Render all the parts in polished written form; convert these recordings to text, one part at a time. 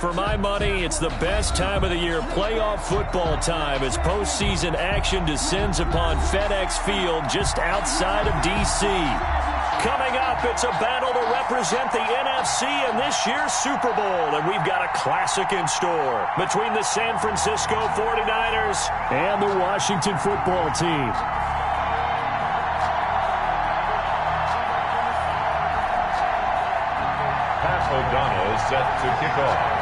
for my money, it's the best time of the year, playoff football time, as postseason action descends upon FedEx Field just outside of D.C. Coming up, it's a battle to represent the NFC in this year's Super Bowl, and we've got a classic in store between the San Francisco 49ers and the Washington football team. O'Donnell is set to kick off.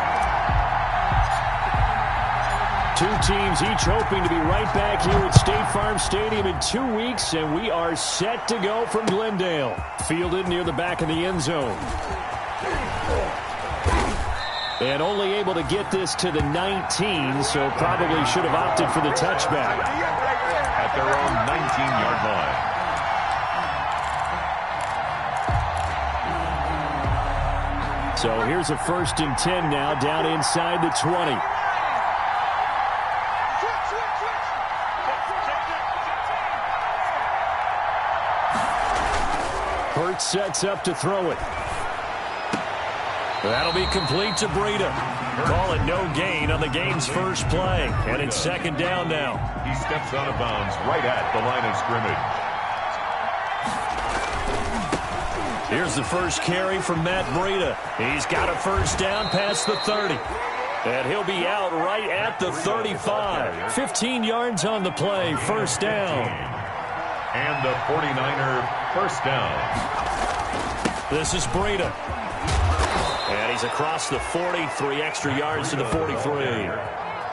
Two teams each hoping to be right back here at State Farm Stadium in 2 weeks, and we are set to go from Glendale. Fielded near the back of the end zone. And only able to get this to the 19, so probably should have opted for the touchback. At their own 19-yard line. So here's a 1st and 10 now, down inside the 20. Hurts sets up to throw it. That'll be complete to Breida. Call it no gain on the game's first play. And it's 2nd down now. He steps out of bounds right at the line of scrimmage. Here's the first carry from Matt Breida. He's got a 1st down past the 30. And he'll be out right at the 35. 15 yards on the play, 1st down. And the 49er 1st down. This is Breida. And he's across the 40, 3 extra yards to the 43.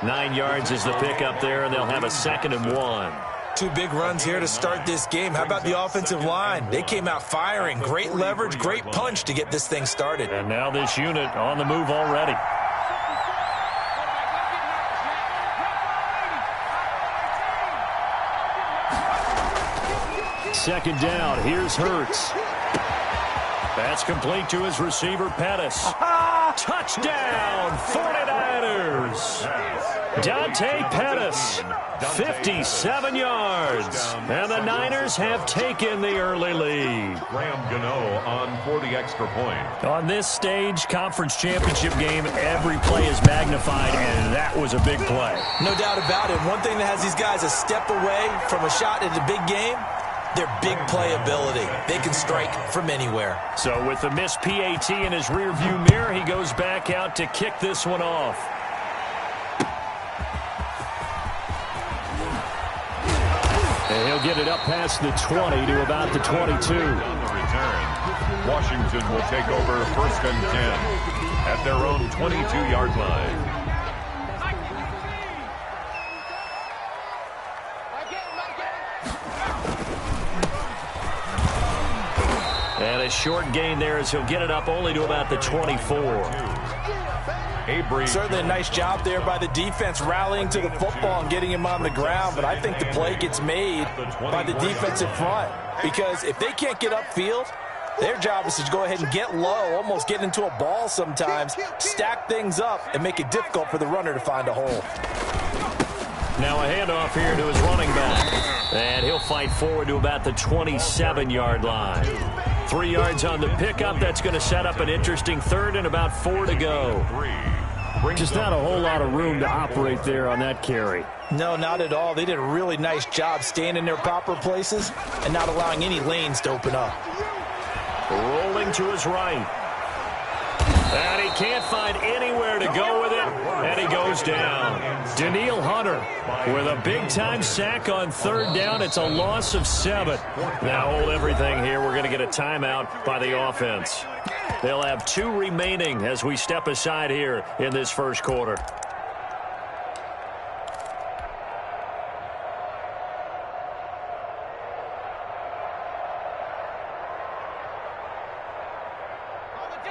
9 yards is the pickup there, and they'll have a 2nd and 1. 2 big runs here to start this game. How about the offensive line? They came out firing. Great leverage, great punch to get this thing started. And now this unit on the move already. Second down. Here's Hurts. That's complete to his receiver, Pettis. Touchdown, 49ers. Dante Pettis, 57 yards. And the Niners have taken the early lead. Graham Gano on for the extra point. On this stage, conference championship game, every play is magnified, and that was a big play. No doubt about it. One thing that has these guys a step away from a shot at a big game, their big playability. They can strike from anywhere. So with the missed PAT in his rearview mirror, he goes back out to kick this one off. And he'll get it up past the 20 to about the 22. On the return, Washington will take over 1st and 10 at their own 22-yard line. And a short gain there as he'll get it up only to about the 24. Certainly a nice job there by the defense rallying to the football and getting him on the ground, but I think the play gets made by the defensive front, because if they can't get upfield, their job is to go ahead and get low, almost get into a ball sometimes, stack things up, and make it difficult for the runner to find a hole. Now a handoff here to his running back. And he'll fight forward to about the 27-yard line. 3 yards on the pickup. That's going to set up an interesting 3rd and about 4 to go. Just not a whole lot of room to operate there on that carry. No, not at all. They did a really nice job staying in their proper places and not allowing any lanes to open up. Rolling to his right. And he can't find anywhere to go with it, and he goes down. Danielle Hunter with a big-time sack on 3rd down. It's a loss of 7. Now hold everything here. We're going to get a timeout by the offense. They'll have 2 remaining as we step aside here in this first quarter.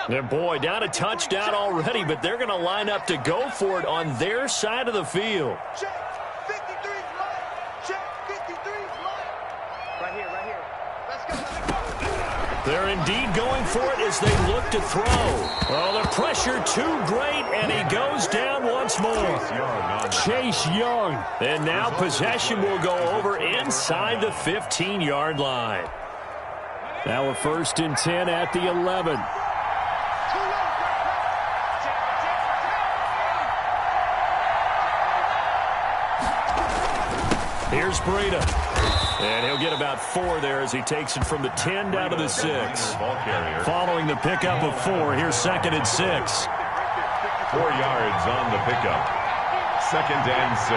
Their boy down a touchdown already, but they're going to line up to go for it on their side of the field. Check. 53's mine. Check. 53's mine. Right here. Let's go. They're indeed going for it as they look to throw. Oh, the pressure too great, and he goes down once more. Chase Young. And now possession will go over inside the 15-yard line. Now a 1st and 10 at the 11. Here's Breida. And he'll get about 4 there as he takes it from the 10 down to the 6. Following the pickup of 4, here's 2nd and 6. 4 yards on the pickup. 2nd and 6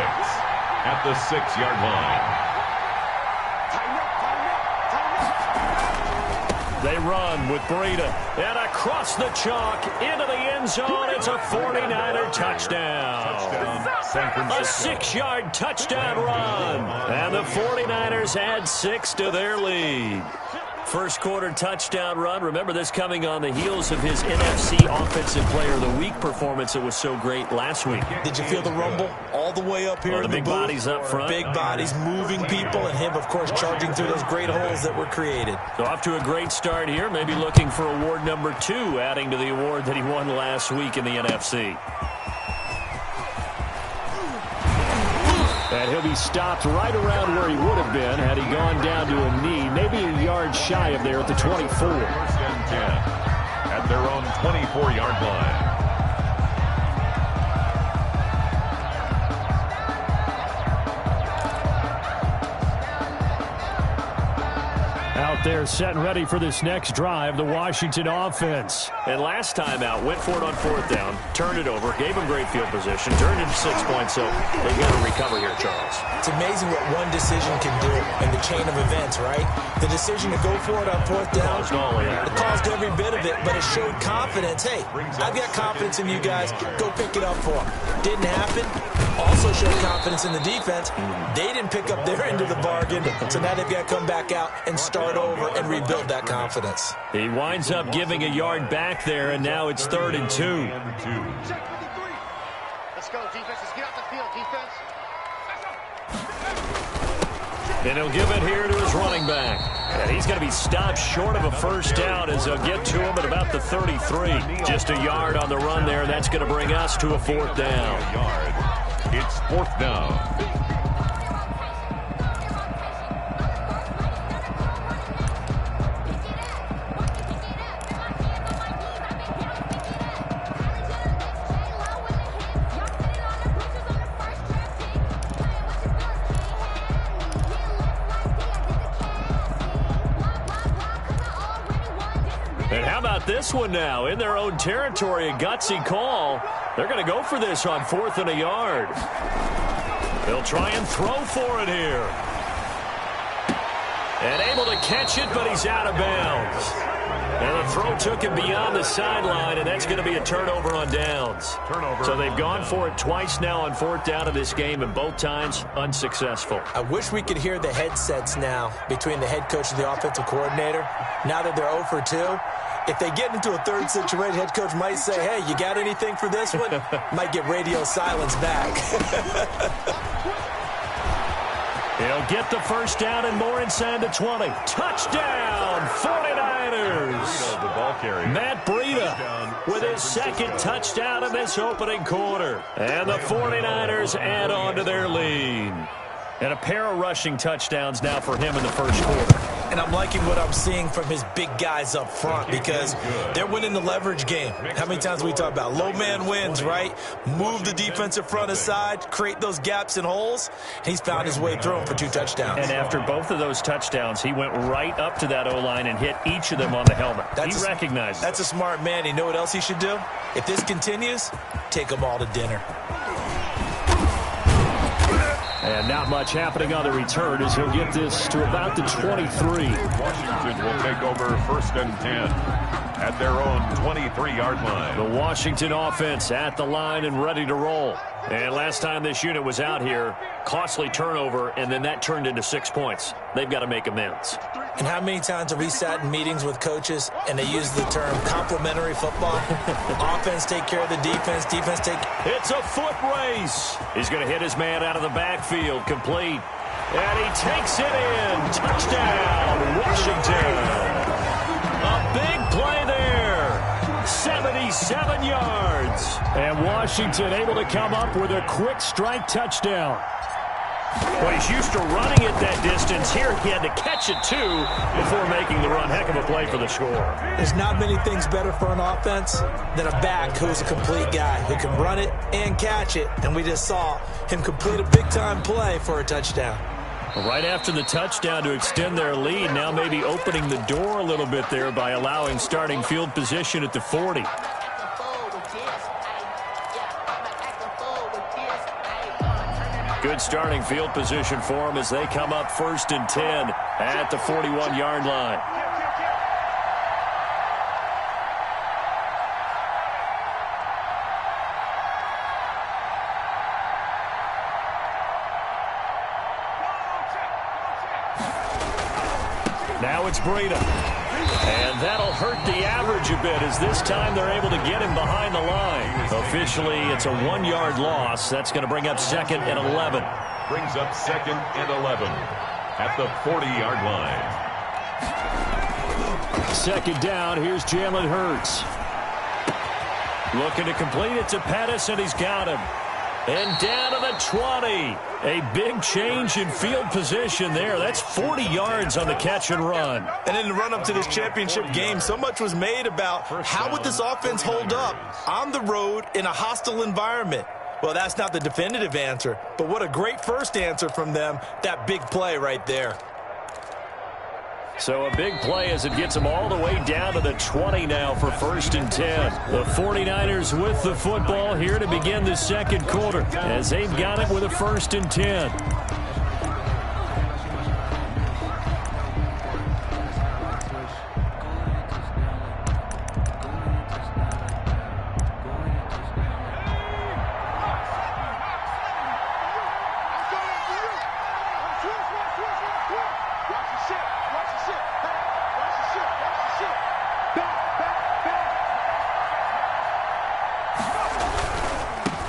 at the 6-yard line. They run with Breida. And across the chalk into the end zone. It's a 49er touchdown. A 6-yard touchdown run. And the 49ers add 6 to their lead. First quarter touchdown run. Remember, this coming on the heels of his NFC Offensive Player of the Week performance that was so great last week. Did you feel the rumble all the way up here in the big booth? Bodies up front. Big bodies moving people, and him, of course, charging through those great holes that were created. So off to a great start here. Maybe looking for award number 2, adding to the award that he won last week in the NFC. And he'll be stopped right around where he would have been had he gone down to a knee, maybe a yard shy of there at the 24. 1st and 10 at their own 24-yard line. Out there set and ready for this next drive, the Washington offense. And last time out, went for it on 4th down, turned it over, gave him great field position, turned it to 6 points, so they've got to recover here, Charles. It's amazing what one decision can do in the chain of events, right? The decision to go for it on 4th down, it caused every bit of it, but it showed confidence. Hey, I've got confidence in you guys. Go pick it up for them. Didn't happen. Also showed confidence in the defense. They didn't pick up their end of the bargain, so now they've got to come back out and start over and rebuild that confidence. He winds up giving a yard back there, and now it's 3rd and 2. Let's go, defense. Let's get off the field, defense. And he'll give it here to his running back. And he's going to be stopped short of a 1st down as they'll get to him at about the 33. Just a yard on the run there. That's going to bring us to a 4th down. It's 4th down. And how about this one now? In their own territory, a gutsy call. They're going to go for this on 4th and a yard. They'll try and throw for it here. And able to catch it, but he's out of bounds. And the throw took him beyond the sideline, and that's going to be a turnover on downs. So they've gone for it twice now on 4th down in this game, and both times unsuccessful. I wish we could hear the headsets now between the head coach and the offensive coordinator. Now that they're 0 for 2, if they get into a 3rd situation, head coach might say, hey, you got anything for this one? Might get radio silence back. He'll get the 1st down and more inside the 20. Touchdown, 49ers. Matt Breida with his 2nd touchdown in this opening quarter. And the 49ers add on to their lead. And a pair of rushing touchdowns now for him in the 1st quarter. And I'm liking what I'm seeing from his big guys up front because they're winning the leverage game. How many times we talk about low man wins, right? Move the defensive front aside, create those gaps and holes. He's found his way through them for 2 touchdowns. And after both of those touchdowns, he went right up to that O-line and hit each of them on the helmet. He recognized it. That's a smart man. You know what else he should do? If this continues, take them all to dinner. And not much happening on the return as he'll get this to about the 23. Washington will take over 1st and 10 at their own 23-yard line. The Washington offense at the line and ready to roll. And last time this unit was out here, costly turnover, and then that turned into 6 points. They've got to make amends. And how many times have we sat in meetings with coaches and they use the term complementary football? Offense take care of the defense, defense take... It's a foot race. He's going to hit his man out of the backfield, complete. And he takes it in. Touchdown, Washington. A big play there. 77 yards. And Washington able to come up with a quick strike touchdown. Well, he's used to running it that distance. Here he had to catch it, too, before making the run. Heck of a play for the score. There's not many things better for an offense than a back who's a complete guy who can run it and catch it. And we just saw him complete a big-time play for a touchdown. Right after the touchdown to extend their lead, now maybe opening the door a little bit there by allowing starting field position at the 40. Good starting field position for them as they come up 1st and 10 at the 41-yard line. Now it's Breida. And that'll hurt the average a bit as this time they're able to get him behind the line. Officially, it's a 1-yard loss. That's going to bring up 2nd and 11. Brings up 2nd and 11 at the 40-yard line. 2nd down. Here's Jalen Hurts. Looking to complete it to Pettis, and he's got him. And down to the 20. A big change in field position there. That's 40 yards on the catch and run. And in the run-up to this championship game, so much was made about how would this offense hold up on the road in a hostile environment. Well, that's not the definitive answer, but what a great first answer from them, that big play right there. So a big play as it gets them all the way down to the 20 now for 1st and 10. The 49ers with the football here to begin the 2nd quarter as they've got it with a 1st and 10.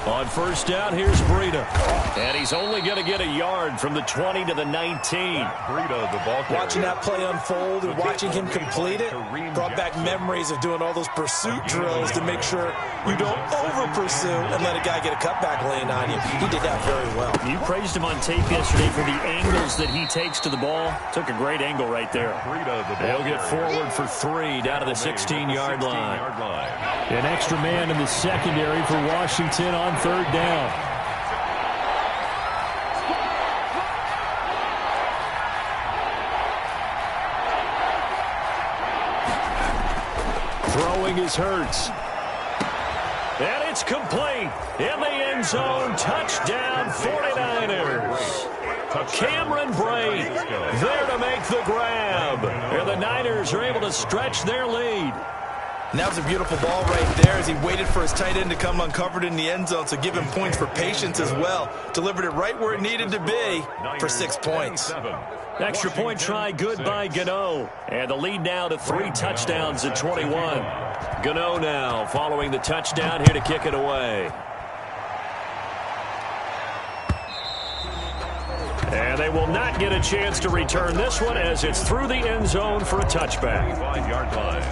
On 1st down, here's Breida. And he's only going to get a yard from the 20 to the 19. Breida, the ball carrier. Watching that play unfold and watching him complete it brought back memories of doing all those pursuit drills to make sure you don't over-pursue and let a guy get a cutback lane on you. He did that very well. You praised him on tape yesterday for the angles that he takes to the ball. Took a great angle right there. They'll get forward for 3 down to the 16-yard line. An extra man in the secondary for Washington on 3rd down. Throwing is Hurts. And it's complete. In the end zone. Touchdown 49ers. Cameron Brate there to make the grab. And the Niners are able to stretch their lead. And that was a beautiful ball right there as he waited for his tight end to come uncovered in the end zone, so give him points for patience as well. Delivered it right where it needed to be for 6 points. Extra point try good by Gano. And the lead now to 3 touchdowns at 21. Gano now following the touchdown here to kick it away. And they will not get a chance to return this one as it's through the end zone for a touchback. 5-yard line.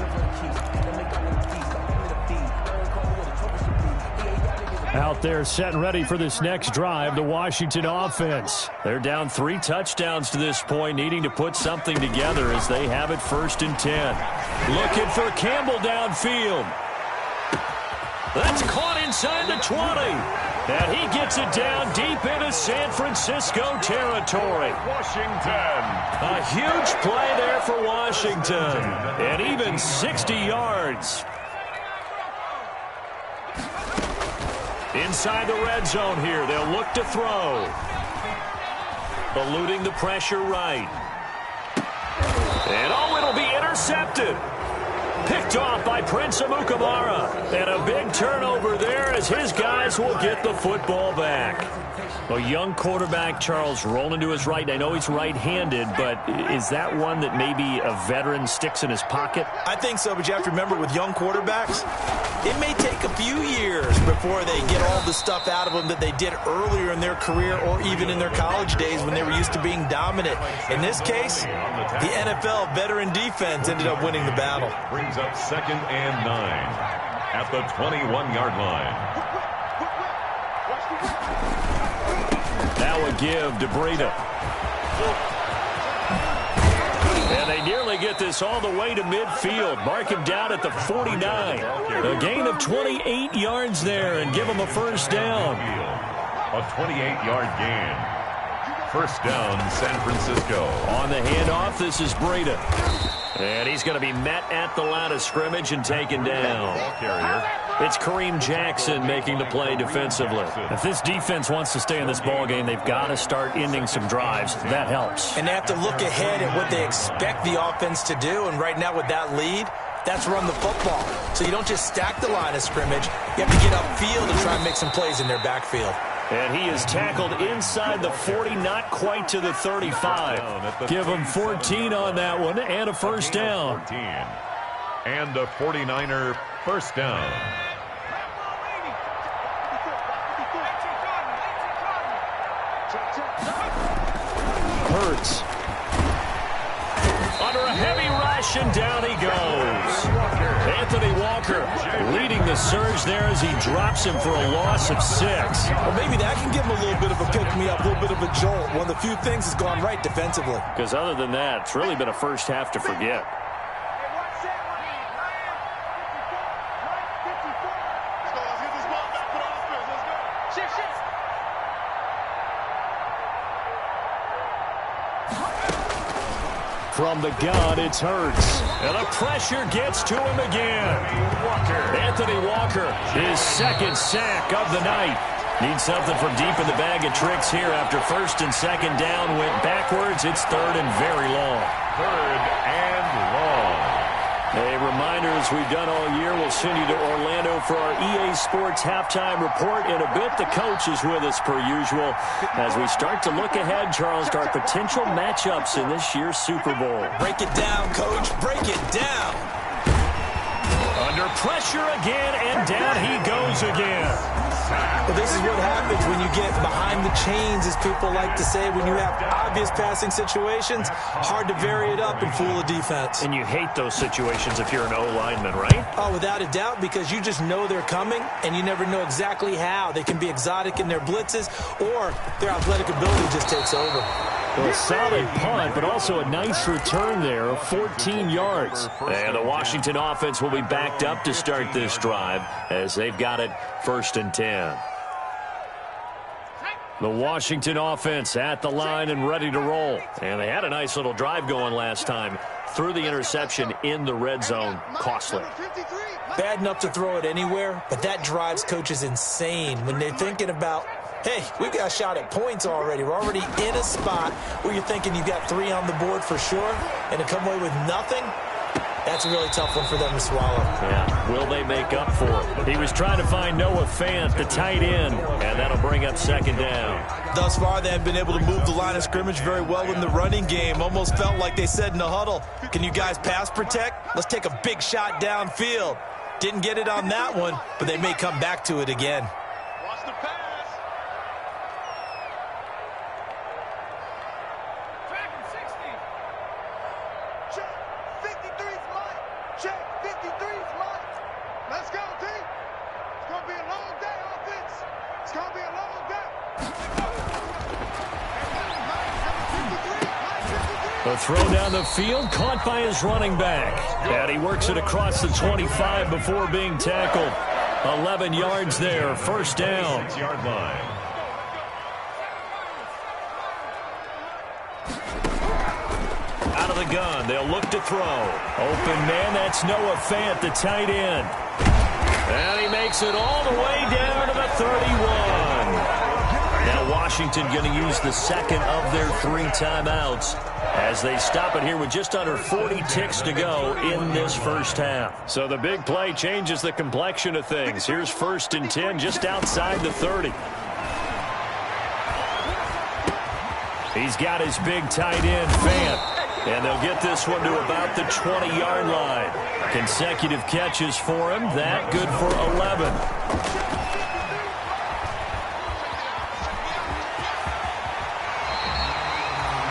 Out there set and ready for this next drive, the Washington offense. They're down 3 touchdowns to this point, needing to put something together as they have it 1st and 10. Looking for Campbell downfield. That's caught inside the 20. And he gets it down deep into San Francisco territory. Washington. A huge play there for Washington. And even 60 yards. Inside the red zone here, they'll look to throw. Eluding the pressure right. And oh, it'll be intercepted. Picked off by Prince Amukamara. And a big turnover there as his guys will get the football back. A young quarterback, Charles, rolling to his right. I know he's right-handed, but is that one that maybe a veteran sticks in his pocket? I think so, but you have to remember with young quarterbacks, it may take a few years before they get all the stuff out of them that they did earlier in their career or even in their college days when they were used to being dominant. In this case, the NFL veteran defense ended up winning the battle. Brings up 2nd and 9 at the 21-yard line. Now a give to Breida. And they nearly get this all the way to midfield. Mark him down at the 49. A gain of 28 yards there and give him a 1st down. A 28-yard gain. First down, San Francisco. On the handoff, this is Breida. And he's going to be met at the line of scrimmage and taken down. Ball carrier. It's Kareem Jackson making the play defensively. If this defense wants to stay in this ballgame, they've got to start ending some drives. That helps. And they have to look ahead at what they expect the offense to do. And right now with that lead, that's run the football. So you don't just stack the line of scrimmage. You have to get upfield and try and make some plays in their backfield. And he is tackled inside the 40, not quite to the 35. Give him 14 on that one and a first down. 14. And a 49er first down. Hurts. Under a heavy rush, and down he goes. Anthony Walker leading the surge there as he drops him for a loss of 6. Well, maybe that can give him a little bit of a pick-me-up, a little bit of a jolt. One of the few things has gone right defensively. Because other than that, it's really been a first half to forget. From the gun, it's Hurts. And the pressure gets to him again. Anthony Walker, his second sack of the night. Needs something from deep in the bag of tricks here after first and second down went backwards. It's third and very long. Third and long. A reminder, as we've done all year, we'll send you to Orlando for our EA Sports halftime report. In a bit, the coach is with us per usual as we start to look ahead, Charles, to our potential matchups in this year's Super Bowl. Break it down, Coach. Break it down. Under pressure again, and down he goes again. Well, this is what happens when you get behind the chains, as people like to say. When you have obvious passing situations, hard to vary it up and fool a defense. And you hate those situations if you're an O-lineman, right? Oh, without a doubt, because you just know they're coming, and you never know exactly how. They can be exotic in their blitzes, or their athletic ability just takes over. Well, a solid punt, but also a nice return there of 14 yards. And the Washington offense will be backed up to start this drive as they've got it first and 10. The Washington offense at the line and ready to roll. And they had a nice little drive going last time. Threw the interception in the red zone. Costly. Bad enough to throw it anywhere, but that drives coaches insane when they're thinking about, hey, we've got a shot at points already. We're already in a spot where you're thinking you've got 3 on the board for sure, and to come away with nothing, that's a really tough one for them to swallow. Yeah, will they make up for it? He was trying to find Noah Fant, the tight end, and that'll bring up second down. Thus far, they have been able to move the line of scrimmage very well in the running game. Almost felt like they said in the huddle, can you guys pass protect? Let's take a big shot downfield. Didn't get it on that one, but they may come back to it again. Watch the pass. Track him, 60. Check. 53's Mike. Check. 53's Mike. Let's go, D. It's going to be a long day, offense. It's going to be a long day. A throw down the field, caught by his running back. And he works it across the 25 before being tackled. 11 yards there, first down. 6-yard line. Out of the gun, they'll look to throw. Open man, that's Noah Fant, the tight end. And he makes it all the way down to the 31. Now Washington going to use the second of their 3 timeouts as they stop it here with just under 40 ticks to go in this first half. So the big play changes the complexion of things. Here's first and 10 just outside the 30. He's got his big tight end, Fant. And they'll get this one to about the 20-yard line. Consecutive catches for him. That good for 11.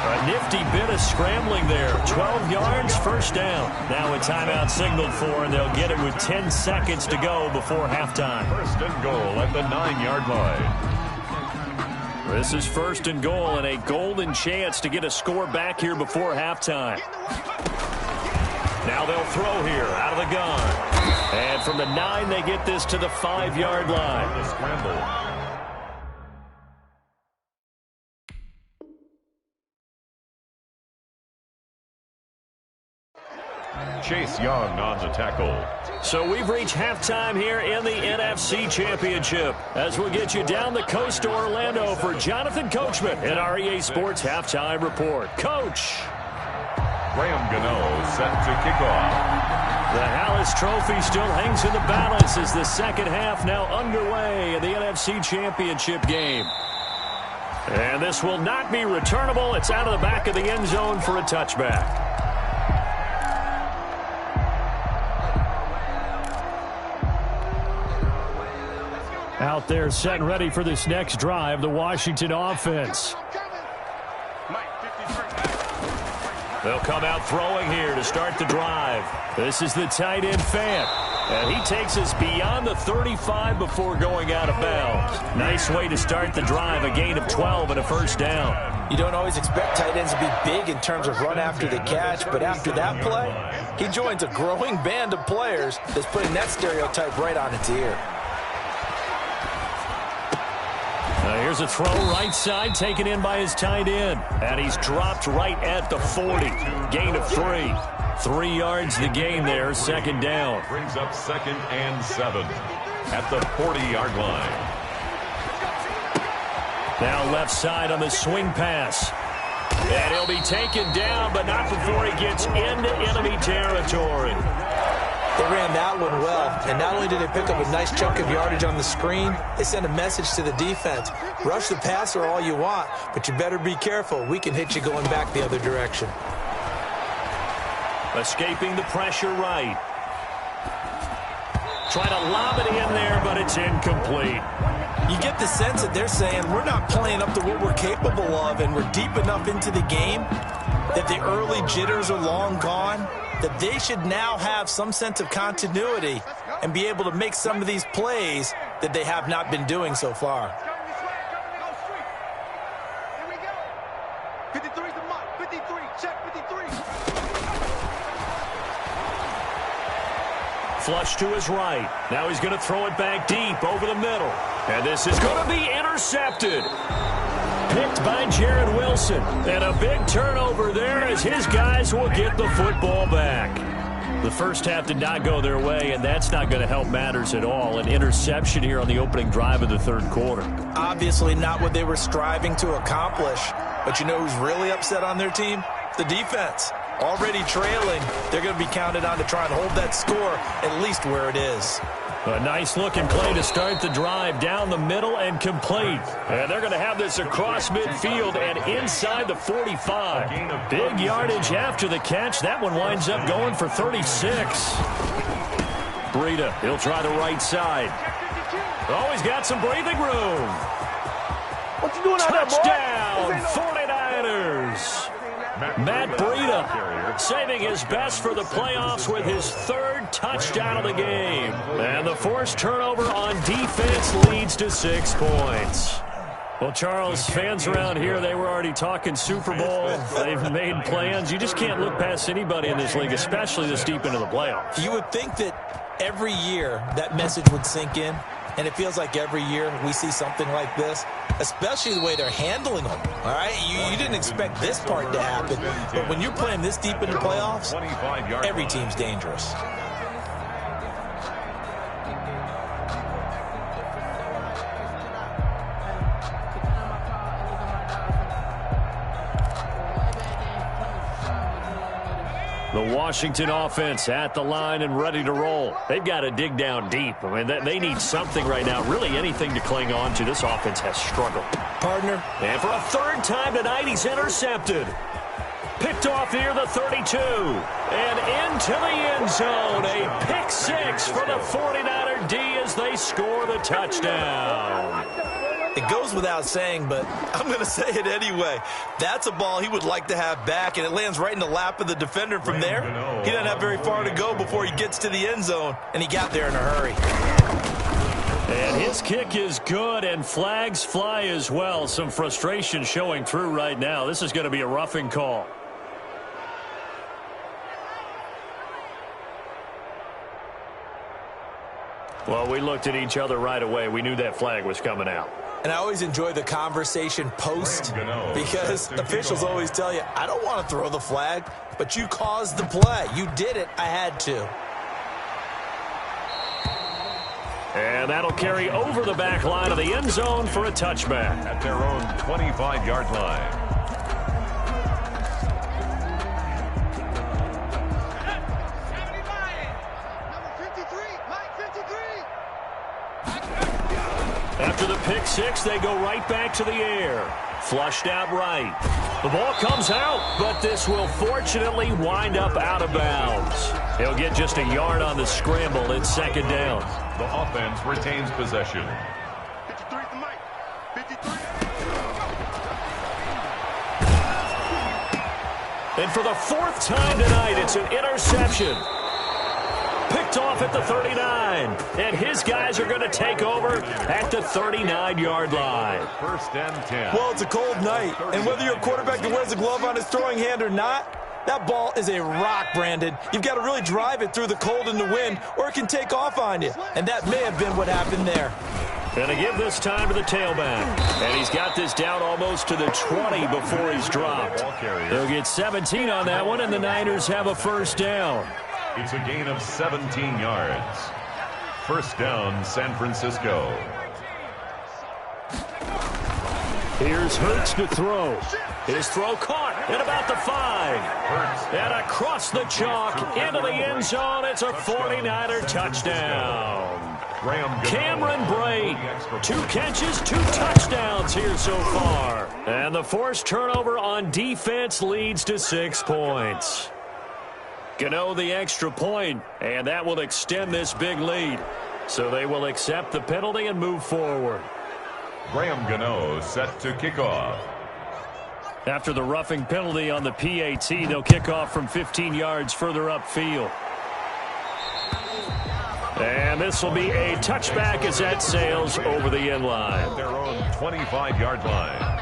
A nifty bit of scrambling there. 12 yards, first down. Now a timeout signaled for, and they'll get it with 10 seconds to go before halftime. First and goal at the 9-yard line. This is first and goal, and a golden chance to get a score back here before halftime. Now they'll throw here out of the gun. And from the 9, they get this to the 5-yard line. The scramble. Chase Young on the tackle. So we've reached halftime here in the NFC Championship. As we'll get you down the coast to Orlando for Jonathan Coachman in our EA Sports Halftime Report. Coach. Graham Gano set to kick off. The Hallis Trophy still hangs in the balance as the second half now underway in the NFC Championship game. And this will not be returnable. It's out of the back of the end zone for a touchback. Out there set and ready for this next drive, the Washington offense. They'll come out throwing here to start the drive. This is the tight end Fant. And he takes us beyond the 35 before going out of bounds. Nice way to start the drive, a gain of 12 and a first down. You don't always expect tight ends to be big in terms of run after the catch, but after that play, he joins a growing band of players that's putting that stereotype right on its ear. Here's a throw right side taken in by his tight end. And he's dropped right at the 40. Gain of 3. 3 yards the gain there, second down. Brings up 2nd and 7 at the 40-yard line. Now left side on the swing pass. And he'll be taken down, but not before he gets into enemy territory. They ran that one well, and not only did they pick up a nice chunk of yardage on the screen, they sent a message to the defense. Rush the passer all you want, but you better be careful. We can hit you going back the other direction. Escaping the pressure right. Trying to lob it in there, but it's incomplete. You get the sense that they're saying we're not playing up to what we're capable of, and we're deep enough into the game that the early jitters are long gone, that they should now have some sense of continuity and be able to make some of these plays that they have not been doing so far. Here we go. 53's the mark. 53. Check 53. Flush to his right. Now he's going to throw it back deep over the middle. And this is going to be intercepted. Picked by Jared Wilson. And a big turnover there as his guys will get the football back. The first half did not go their way, and that's not going to help matters at all. An interception here on the opening drive of the third quarter. Obviously not what they were striving to accomplish. But you know who's really upset on their team? The defense. Already trailing. They're going to be counted on to try and hold that score at least where it is. A nice-looking play to start the drive down the middle and complete. And they're going to have this across midfield and inside the 45. Big yardage after the catch. That one winds up going for 36. Breida, he'll try the right side. Oh, he's got some breathing room. What you doing out there, boy? Touchdown, 49ers. Matt Breida saving his best for the playoffs with his third touchdown of the game. And the forced turnover on defense leads to 6 points. Well, Charles, fans around here, they were already talking Super Bowl. They've made plans. You just can't look past anybody in this league, especially this deep into the playoffs. You would think that every year that message would sink in. And it feels like every year we see something like this, especially the way they're handling them. All right, you didn't expect this part to happen, but when you're playing this deep in the playoffs, every team's dangerous. The Washington offense at the line and ready to roll. They've got to dig down deep. I mean, they need something right now, really anything to cling on to. This offense has struggled. Partner. And for a third time tonight, he's intercepted. Picked off near the 32. And into the end zone. A pick 6 for the 49er D as they score the touchdown. It goes without saying, but I'm going to say it anyway. That's a ball he would like to have back, and it lands right in the lap of the defender from there. He doesn't have very far to go before he gets to the end zone, and he got there in a hurry. And his kick is good, and flags fly as well. Some frustration showing through right now. This is going to be a roughing call. Well, we looked at each other right away. We knew that flag was coming out. And I always enjoy the conversation post because officials always tell you, I don't want to throw the flag, but you caused the play. You did it. I had to. And that'll carry over the back line of the end zone for a touchback. At their own 25-yard line. After the pick six, they go right back to the air. Flushed out right. The ball comes out, but this will fortunately wind up out of bounds. He'll get just a yard on the scramble. It's second down. The offense retains possession. 53 to Mike. 53. And for the fourth time tonight, it's an interception. Picked off at the 39. And his guys are going to take over at the 39-yard line. First and 10. Well, it's a cold night, and whether you're a quarterback that wears a glove on his throwing hand or not, that ball is a rock, Brandon. You've got to really drive it through the cold and the wind, or it can take off on you. And that may have been what happened there. And to give this time to the tailback. And he's got this down almost to the 20 before he's dropped. He'll get 17 on that one, and the Niners have a first down. It's a gain of 17 yards. First down, San Francisco. Here's Hurts to throw. His throw caught at about the 5. And across the chalk into the end zone. It's a 49er touchdown. Cameron Brate, 2 catches, 2 touchdowns here so far. And the forced turnover on defense leads to 6 points. Gano the extra point, and that will extend this big lead. So they will accept the penalty and move forward. Graham Gano set to kick off. After the roughing penalty on the PAT, they'll kick off from 15 yards further upfield. And this will be a touchback as that sails over the end line. Their own 25-yard line.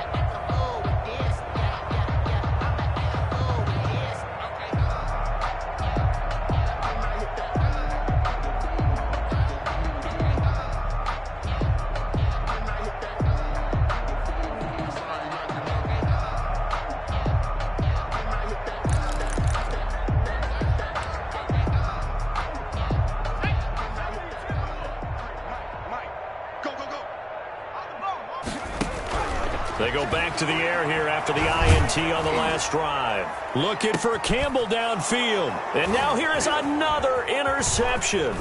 They go back to the air here after the INT on the last drive. Looking for Campbell downfield. And now here is another interception.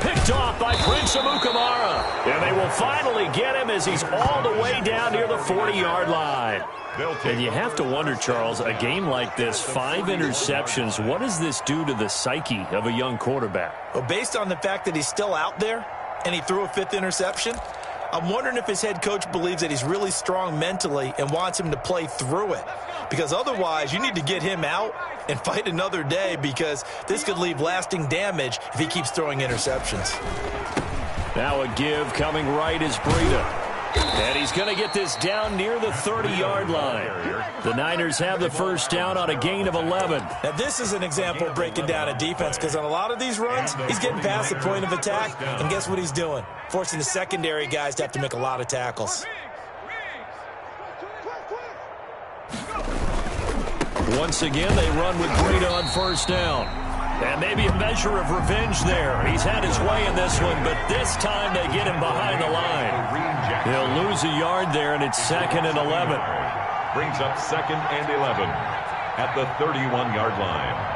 Picked off by Prince Amukamara. And they will finally get him as he's all the way down near the 40-yard line. And you have to wonder, Charles, a game like this, 5 interceptions, what does this do to the psyche of a young quarterback? Well, based on the fact that he's still out there and he threw a 5th interception, I'm wondering if his head coach believes that he's really strong mentally and wants him to play through it. Because otherwise, you need to get him out and fight another day, because this could leave lasting damage if he keeps throwing interceptions. Now a give coming right is Breida. And he's going to get this down near the 30-yard line. The Niners have the first down on a gain of 11. Now, this is an example of breaking down a defense, because on a lot of these runs, he's getting past the point of attack, and guess what he's doing? Forcing the secondary guys to have to make a lot of tackles. Once again, they run with Breida on first down. And maybe a measure of revenge there. He's had his way in this one, but this time they get him behind the line. He'll lose a yard there, and it's 2nd and 11. Brings up 2nd and 11 at the 31-yard line.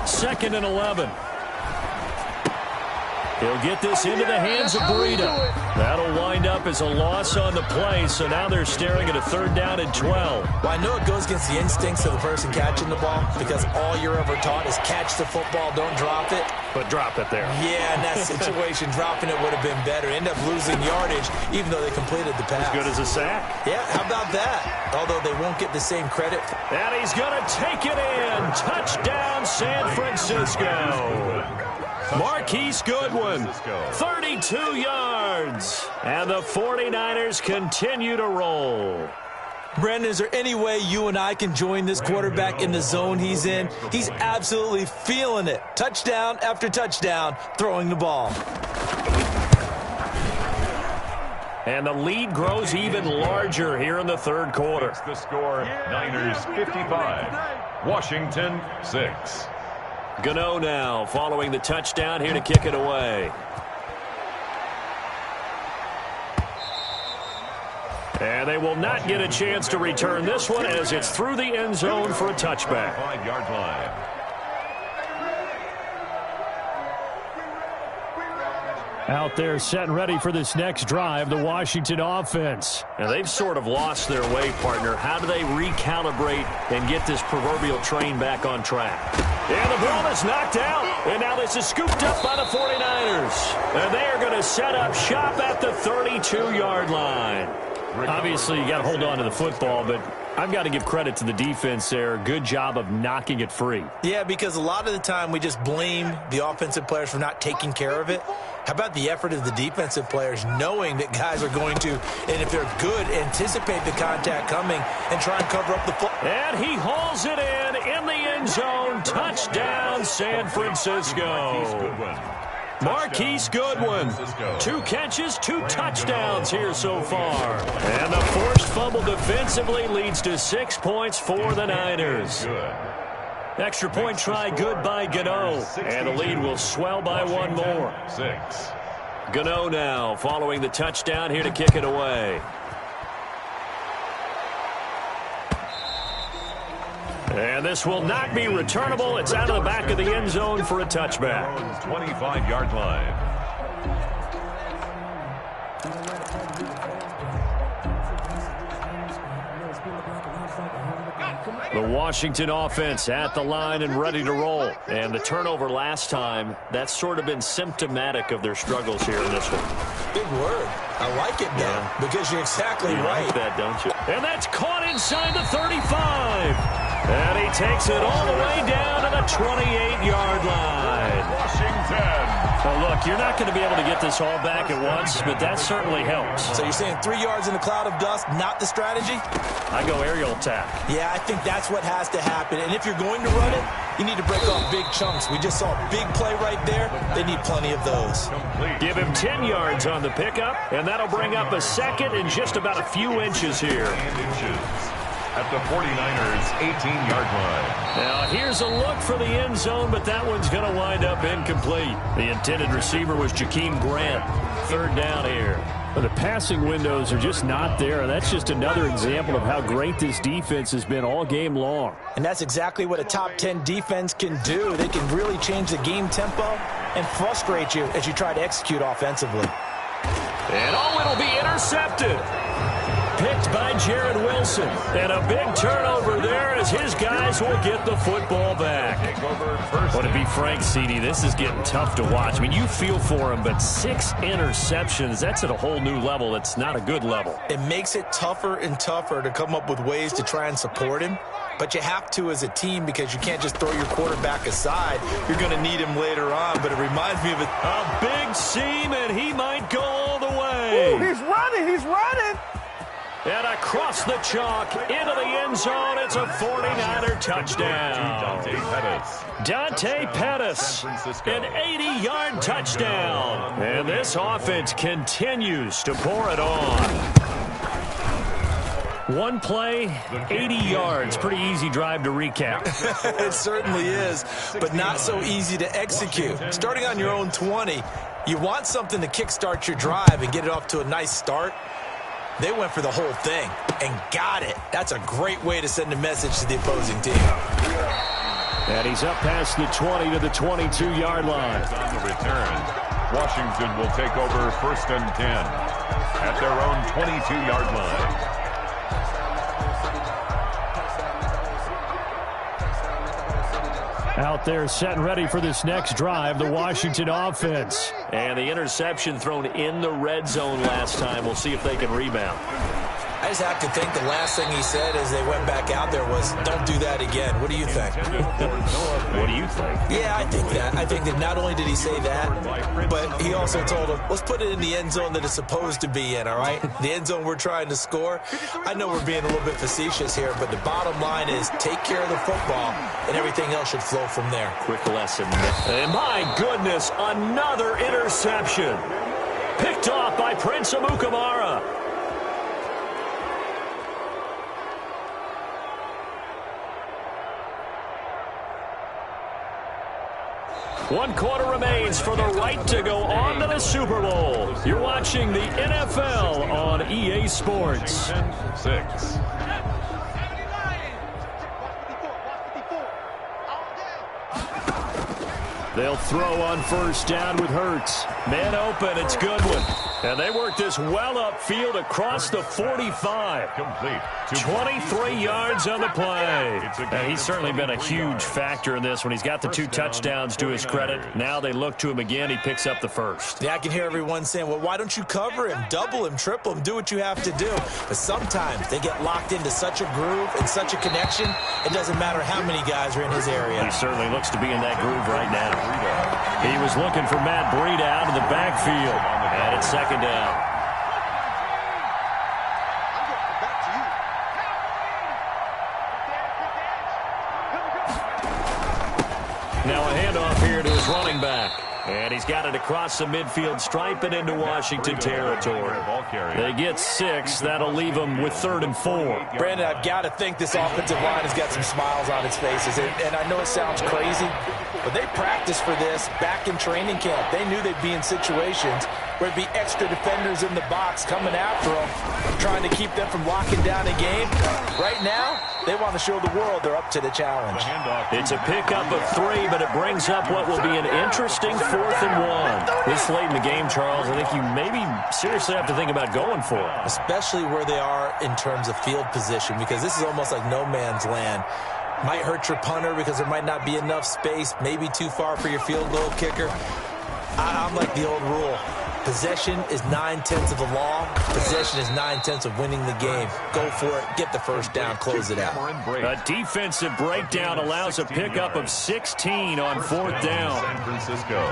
Second and 11. He'll get this into the hands of Breida. That'll wind up as a loss on the play, so now they're staring at a 3rd down and 12. Well, I know it goes against the instincts of the person catching the ball, because all you're ever taught is catch the football, don't drop it. But drop it there. Yeah, in that situation, dropping it would have been better. End up losing yardage, even though they completed the pass. As good as a sack. Yeah, how about that? Although they won't get the same credit. And he's going to take it in. Touchdown, San Francisco. Marquise Goodwin, 32 yards. And the 49ers continue to roll. Brandon, is there any way you and I can join this quarterback in the zone he's in? He's absolutely feeling it. Touchdown after touchdown, throwing the ball. And the lead grows even larger here in the third quarter. It's the score, Niners 55, Washington 6. Gano now following the touchdown here to kick it away. And they will not get a chance to return this one as it's through the end zone for a touchback. 5-yard line. Out there set and ready for this next drive, the Washington offense. And they've sort of lost their way, partner. How do they recalibrate and get this proverbial train back on track? And the ball is knocked out. And now this is scooped up by the 49ers. And they are going to set up shop at the 32-yard line. Obviously, you got to hold on to the football, but I've got to give credit to the defense there. Good job of knocking it free. Yeah, because a lot of the time we just blame the offensive players for not taking care of it. How about the effort of the defensive players knowing that guys are going to, and if they're good, anticipate the contact coming and try and cover up the football. And he hauls it in the end zone. Touchdown, San Francisco. Marquise Goodwin. 2 catches, 2 touchdowns here so far. And the forced fumble defensively leads to 6 points for the Niners. Extra point try good by Gano. And the lead will swell by 1 more. 6. Gano now following the touchdown here to kick it away. And this will not be returnable. It's out of the back of the end zone for a touchback. 25-yard line. The Washington offense at the line and ready to roll. And the turnover last time, that's sort of been symptomatic of their struggles here in this one. Big word. I like it, though, because you're exactly right. You like that, don't you? And that's caught inside the 35. And he takes it all the way down to the 28-yard line. Washington. Well, look, you're not going to be able to get this all back at once, but that certainly helps. So you're saying 3 yards in a cloud of dust, not the strategy? I go aerial attack. Yeah, I think that's what has to happen. And if you're going to run it, you need to break off big chunks. We just saw a big play right there. They need plenty of those. Give him 10 yards on the pickup, and that'll bring up a second and just about a few inches here. At the 49ers' 18-yard line. Now, here's a look for the end zone, but that one's going to wind up incomplete. The intended receiver was Jakeem Grant. 3rd down here. But the passing windows are just not there. That's just another example of how great this defense has been all game long. And that's exactly what a top 10 defense can do. They can really change the game tempo and frustrate you as you try to execute offensively. And it'll be intercepted. Picked by Jared Wilson. And a big turnover there as his guys will get the football back. But to be frank, CD, this is getting tough to watch. I mean, you feel for him, but 6 interceptions, that's at a whole new level. It's not a good level. It makes it tougher and tougher to come up with ways to try and support him. But you have to as a team because you can't just throw your quarterback aside. You're going to need him later on, but it reminds me of a big seam, and he might go all the way. Ooh, he's running, he's running. And across the chalk, into the end zone, it's a 49er touchdown. Dante Pettis, an 80-yard touchdown. And this offense continues to pour it on. 1 play, 80 yards. Pretty easy drive to recap. It certainly is, but not so easy to execute. Starting on your own 20, you want something to kickstart your drive and get it off to a nice start. They went for the whole thing and got it. That's a great way to send a message to the opposing team. And he's up past the 20 to the 22-yard line. On the return, Washington will take over 1st and 10 at their own 22-yard line. Out there set and ready for this next drive, the Washington offense. And the interception thrown in the red zone last time. We'll see if they can rebound. I just have to think the last thing he said as they went back out there was, don't do that again. What do you think? What do you think? Yeah, I think that. I think that not only did he say that, but he also told him, let's put it in the end zone that it's supposed to be in, all right? The end zone we're trying to score. I know we're being a little bit facetious here, but the bottom line is take care of the football, and everything else should flow from there. Quick lesson. And my goodness, another interception. Picked off by Prince Amukamara. One quarter remains for the right to go on to the Super Bowl. You're watching the NFL on EA Sports. 6. They'll throw on first down with Hurts. Man open, it's Goodwin. And they work this well upfield across the 45. Complete. 23 yards on the play. And he's certainly been a huge factor in this when he's got the 2 touchdowns to his credit. Now they look to him again. He picks up the first. Yeah, I can hear everyone saying, well, why don't you cover him, double him, triple him, do what you have to do. But sometimes they get locked into such a groove and such a connection, it doesn't matter how many guys are in his area. He certainly looks to be in that groove right now. He was looking for Matt Breida out of the backfield. And it's second down. Now a handoff here to his running back. And he's got it across the midfield stripe and into Washington territory. They get 6. That'll leave them with 3rd and 4. Brandon, I've got to think this offensive line has got some smiles on its faces. And I know it sounds crazy, but they practiced for this back in training camp. They knew they'd be in situations where it'd be extra defenders in the box coming after them, trying to keep them from locking down a game. Right now, they want to show the world they're up to the challenge. It's a pickup of 3, but it brings up what will be an interesting 4th and 1. This late in the game, Charles, I think you maybe seriously have to think about going for it. Especially where they are in terms of field position, because this is almost like no man's land. Might hurt your punter because there might not be enough space, maybe too far for your field goal kicker. I'm like the old rule. Possession is 9/10 of the law. Possession is 9/10 of winning the game. Go for it. Get the first down. Close it out. A defensive breakdown allows a pickup of 16 on 4th down. San Francisco.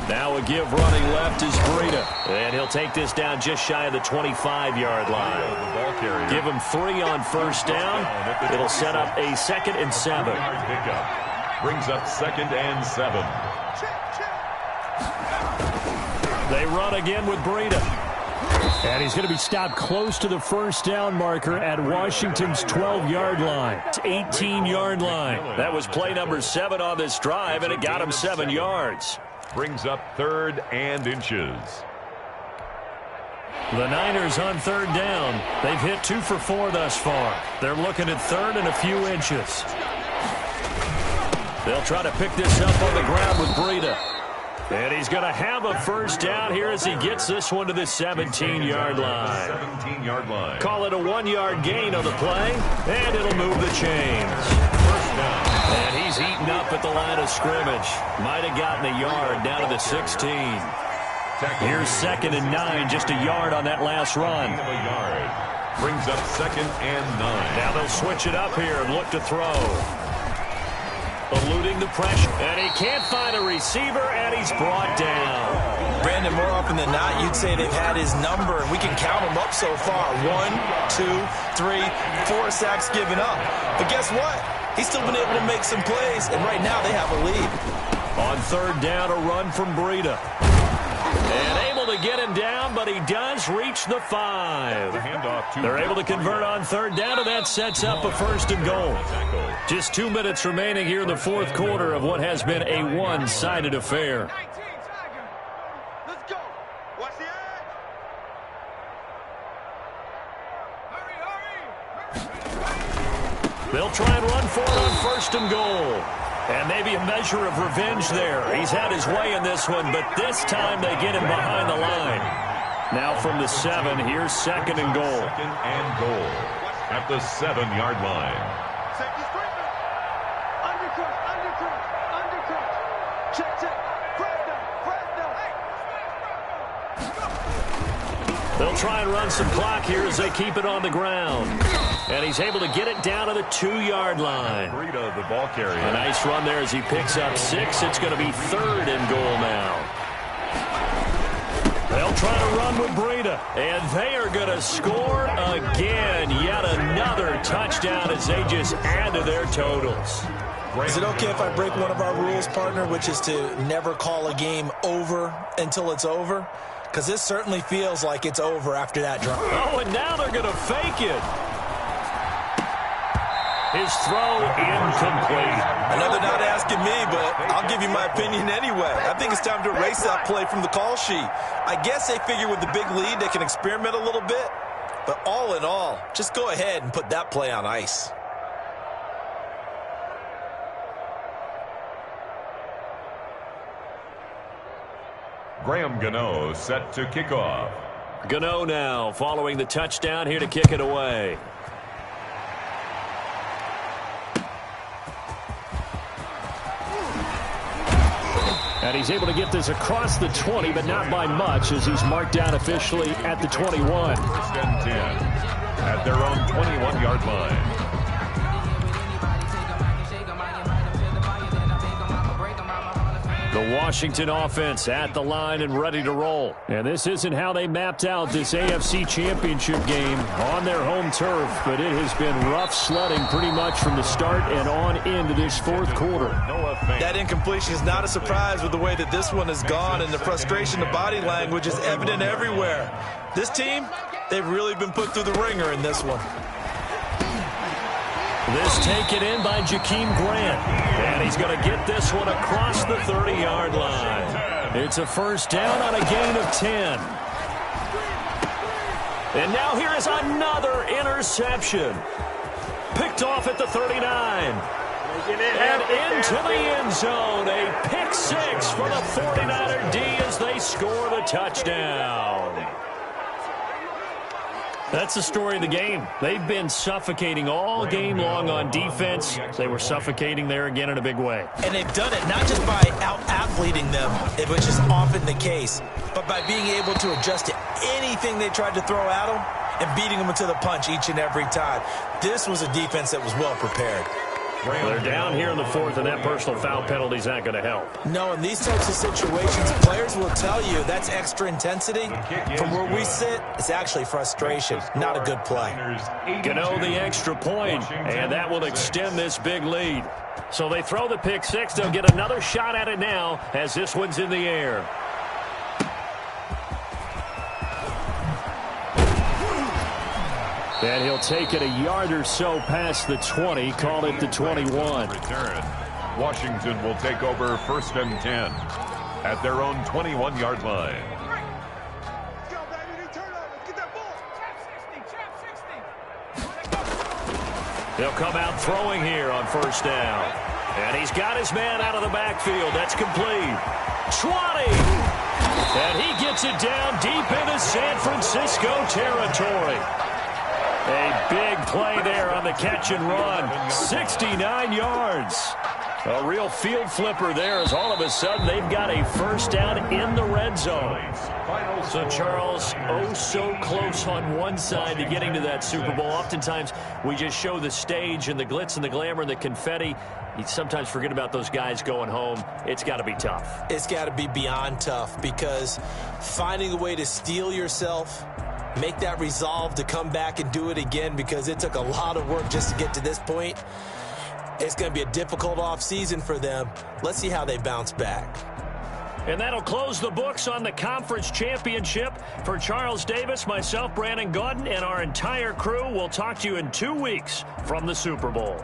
Now a give running left is Breida. And he'll take this down just shy of the 25-yard line. Give him 3 on first down. It'll set up a 2nd and 7. Brings up 2nd and 7. They run again with Breida. And he's going to be stopped close to the first down marker at Washington's 12-yard line. It's 18-yard line. That was play number 7 on this drive, and it got him 7 yards. Brings up 3rd and inches. The Niners on 3rd down. They've hit 2 for 4 thus far. They're looking at 3rd and a few inches. They'll try to pick this up on the ground with Breida. And he's going to have a first down here as he gets this one to the 17-yard line. 17-yard line. Call it a 1-yard gain on the play, and it'll move the chains. First down. And he's eaten up at the line of scrimmage. Might have gotten a yard down to the 16. Here's 2nd and 9, just a yard on that last run. Brings up 2nd and 9. Now they'll switch it up here and look to throw. Eluding the pressure, and he can't find a receiver, and he's brought down. Brandon, more often than not, you'd say they've had his number, and we can count them up so far. 1, 2, 3, 4 sacks given up. But guess what? He's still been able to make some plays, and right now they have a lead. On 3rd down, a run from Breida. And able to get him down, but he does reach the 5. They're able to convert on 3rd down, and that sets up a 1st and goal. Just 2 minutes remaining here in the 4th quarter of what has been a one-sided affair. Let's go. Watch the edge. Hurry. They'll try and run for it on 1st and goal. And maybe a measure of revenge there. He's had his way in this one, but this time they get him behind the line. Now from the 7, here's 2nd and goal. 2nd and goal at the 7-yard line. Safety screen. Undercut. Check. Press down. They'll try and run some clock here as they keep it on the ground. And he's able to get it down to the 2-yard line. Breida, the ball carrier. A nice run there as he picks up 6. It's going to be 3rd and goal now. They'll try to run with Breida, and they are going to score again. Yet another touchdown as they just add to their totals. Is it okay if I break one of our rules, partner, which is to never call a game over until it's over? Because this certainly feels like it's over after that drive. Oh, and now they're going to fake it. His throw incomplete. I know they're not asking me, but I'll give you my opinion anyway. I think it's time to erase that play from the call sheet. I guess they figure with the big lead they can experiment a little bit. But all in all, just go ahead and put that play on ice. Graham Gano set to kick off. Gano now following the touchdown here to kick it away. And he's able to get this across the 20, but not by much as he's marked down officially at the 21. 1st and 10 at their own 21-yard line. The Washington offense at the line and ready to roll. And this isn't how they mapped out this AFC Championship game on their home turf, but it has been rough sledding pretty much from the start and on into this 4th quarter. That incompletion is not a surprise with the way that this one has gone, and the frustration of body language is evident everywhere. This team, they've really been put through the ringer in this one. This taken in by Jakeem Grant. And he's going to get this one across the 30-yard line. It's a 1st down on a gain of 10. And now here is another interception. Picked off at the 39. And into the end zone. A pick 6 for the 49er D as they score the touchdown. That's the story of the game. They've been suffocating all game long on defense. They were suffocating there again in a big way. And they've done it not just by out-athleting them, which is often the case, but by being able to adjust to anything they tried to throw at them and beating them into the punch each and every time. This was a defense that was well prepared. They're down here in the 4th, and that personal foul penalty is not going to help. No, in these types of situations, players will tell you that's extra intensity. From where we sit, it's actually frustration, not a good play. Gano the extra point, and that will extend this big lead. So they throw the pick 6. They'll get another shot at it now as this one's in the air. And he'll take it a yard or so past the 20, call it the 21. Return. Washington will take over 1st and 10 at their own 21-yard line. Let's go, baby. Turnover. Get that ball. They'll come out throwing here on 1st down. And he's got his man out of the backfield. That's complete. 20. And he gets it down deep into San Francisco territory. A big play there on the catch and run. 69 yards. A real field flipper there as all of a sudden they've got a 1st down in the red zone. So, Charles, oh so close on one side to getting to that Super Bowl. Oftentimes we just show the stage and the glitz and the glamour and the confetti. You sometimes forget about those guys going home. It's got to be tough. It's got to be beyond tough because finding a way to steel yourself, make that resolve to come back and do it again because it took a lot of work just to get to this point. It's going to be a difficult offseason for them. Let's see how they bounce back. And that'll close the books on the conference championship. For Charles Davis, myself, Brandon Gaudin, and our entire crew, we'll talk to you in 2 weeks from the Super Bowl.